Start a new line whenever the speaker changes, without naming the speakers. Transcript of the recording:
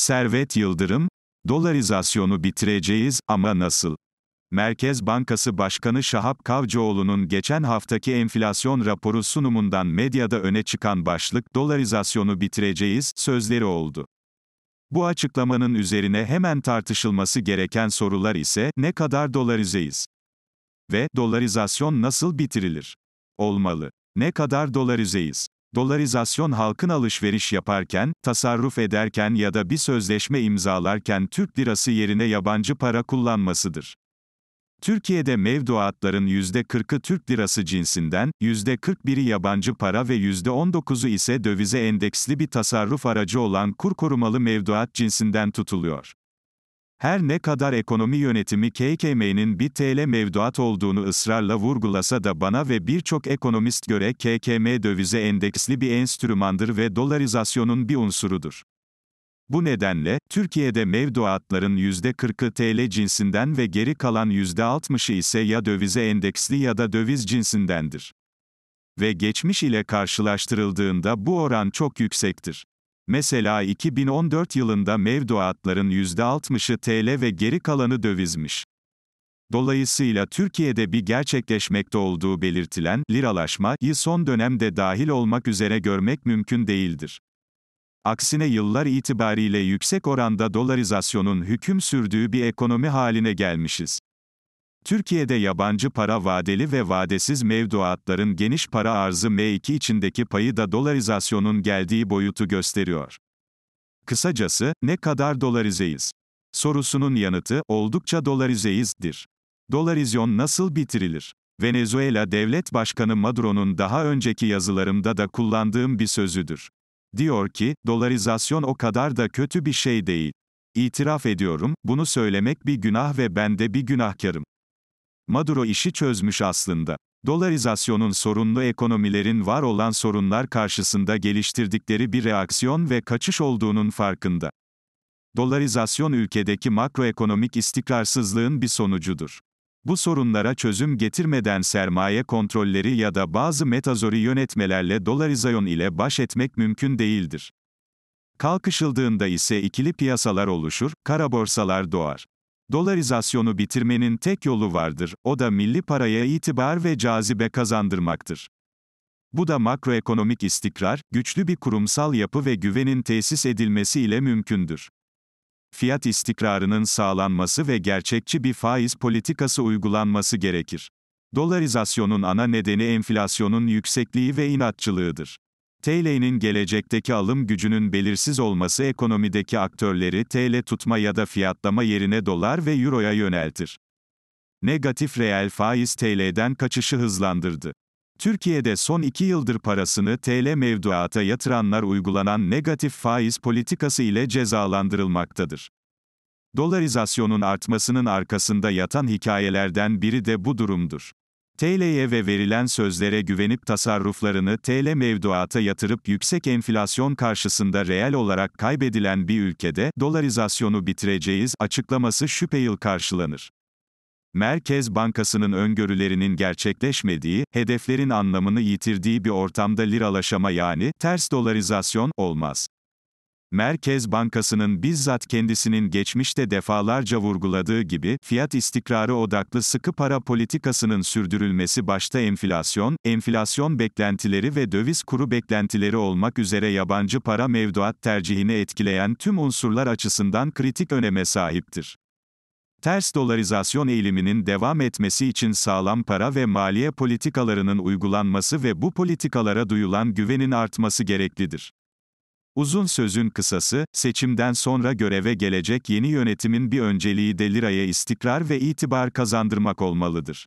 Servet Yıldırım, dolarizasyonu bitireceğiz ama nasıl? Merkez Bankası Başkanı Şahap Kavcıoğlu'nun geçen haftaki enflasyon raporu sunumundan medyada öne çıkan başlık, dolarizasyonu bitireceğiz, sözleri oldu. Bu açıklamanın üzerine hemen tartışılması gereken sorular ise, ne kadar dolarizeyiz? Ve, dolarizasyon nasıl bitirilir? Olmalı. Ne kadar dolarizeyiz? Dolarizasyon halkın alışveriş yaparken, tasarruf ederken ya da bir sözleşme imzalarken Türk lirası yerine yabancı para kullanmasıdır. Türkiye'de mevduatların %40'ı Türk lirası cinsinden, %41'i yabancı para ve %19'u ise dövize endeksli bir tasarruf aracı olan kur korumalı mevduat cinsinden tutuluyor. Her ne kadar ekonomi yönetimi KKM'nin bir TL mevduat olduğunu ısrarla vurgulasa da bana ve birçok ekonomist göre KKM dövize endeksli bir enstrümandır ve dolarizasyonun bir unsurudur. Bu nedenle, Türkiye'de mevduatların %40'ı TL cinsinden ve geri kalan %60'ı ise ya dövize endeksli ya da döviz cinsindendir. Ve geçmiş ile karşılaştırıldığında bu oran çok yüksektir. Mesela 2014 yılında mevduatların %60'ı TL ve geri kalanı dövizmiş. Dolayısıyla Türkiye'de bir gerçekleşmekte olduğu belirtilen liralaşmayı son dönemde dahil olmak üzere görmek mümkün değildir. Aksine yıllar itibariyle yüksek oranda dolarizasyonun hüküm sürdüğü bir ekonomi haline gelmişiz. Türkiye'de yabancı para vadeli ve vadesiz mevduatların geniş para arzı M2 içindeki payı da dolarizasyonun geldiği boyutu gösteriyor. Kısacası, ne kadar dolarizeyiz? Sorusunun yanıtı, oldukça dolarizeyizdir. Dolarizasyon nasıl bitirilir? Venezuela Devlet Başkanı Maduro'nun daha önceki yazılarımda da kullandığım bir sözüdür. Diyor ki, dolarizasyon o kadar da kötü bir şey değil. İtiraf ediyorum, bunu söylemek bir günah ve ben de bir günahkarım. Maduro işi çözmüş aslında. Dolarizasyonun sorunlu ekonomilerin var olan sorunlar karşısında geliştirdikleri bir reaksiyon ve kaçış olduğunun farkında. Dolarizasyon ülkedeki makroekonomik istikrarsızlığın bir sonucudur. Bu sorunlara çözüm getirmeden sermaye kontrolleri ya da bazı metazori yönetmelerle dolarizasyon ile baş etmek mümkün değildir. Kalkışıldığında ise ikili piyasalar oluşur, kara borsalar doğar. Dolarizasyonu bitirmenin tek yolu vardır, o da milli paraya itibar ve cazibe kazandırmaktır. Bu da makroekonomik istikrar, güçlü bir kurumsal yapı ve güvenin tesis edilmesi ile mümkündür. Fiyat istikrarının sağlanması ve gerçekçi bir faiz politikası uygulanması gerekir. Dolarizasyonun ana nedeni enflasyonun yüksekliği ve inatçılığıdır. TL'nin gelecekteki alım gücünün belirsiz olması ekonomideki aktörleri TL tutma ya da fiyatlama yerine dolar ve euroya yöneltir. Negatif reel faiz TL'den kaçışı hızlandırdı. Türkiye'de son 2 yıldır parasını TL mevduata yatıranlar uygulanan negatif faiz politikası ile cezalandırılmaktadır. Dolarizasyonun artmasının arkasında yatan hikayelerden biri de bu durumdur. TL'ye ve verilen sözlere güvenip tasarruflarını TL mevduata yatırıp yüksek enflasyon karşısında reel olarak kaybedilen bir ülkede, dolarizasyonu bitireceğiz açıklaması şüpheli karşılanır. Merkez Bankası'nın öngörülerinin gerçekleşmediği, hedeflerin anlamını yitirdiği bir ortamda liralaşma yani, ters dolarizasyon, olmaz. Merkez Bankası'nın bizzat kendisinin geçmişte defalarca vurguladığı gibi, fiyat istikrarı odaklı sıkı para politikasının sürdürülmesi başta enflasyon beklentileri ve döviz kuru beklentileri olmak üzere yabancı para mevduat tercihini etkileyen tüm unsurlar açısından kritik öneme sahiptir. Ters dolarizasyon eğiliminin devam etmesi için sağlam para ve maliye politikalarının uygulanması ve bu politikalara duyulan güvenin artması gereklidir. Uzun sözün kısası, seçimden sonra göreve gelecek yeni yönetimin bir önceliği de liraya istikrar ve itibar kazandırmak olmalıdır.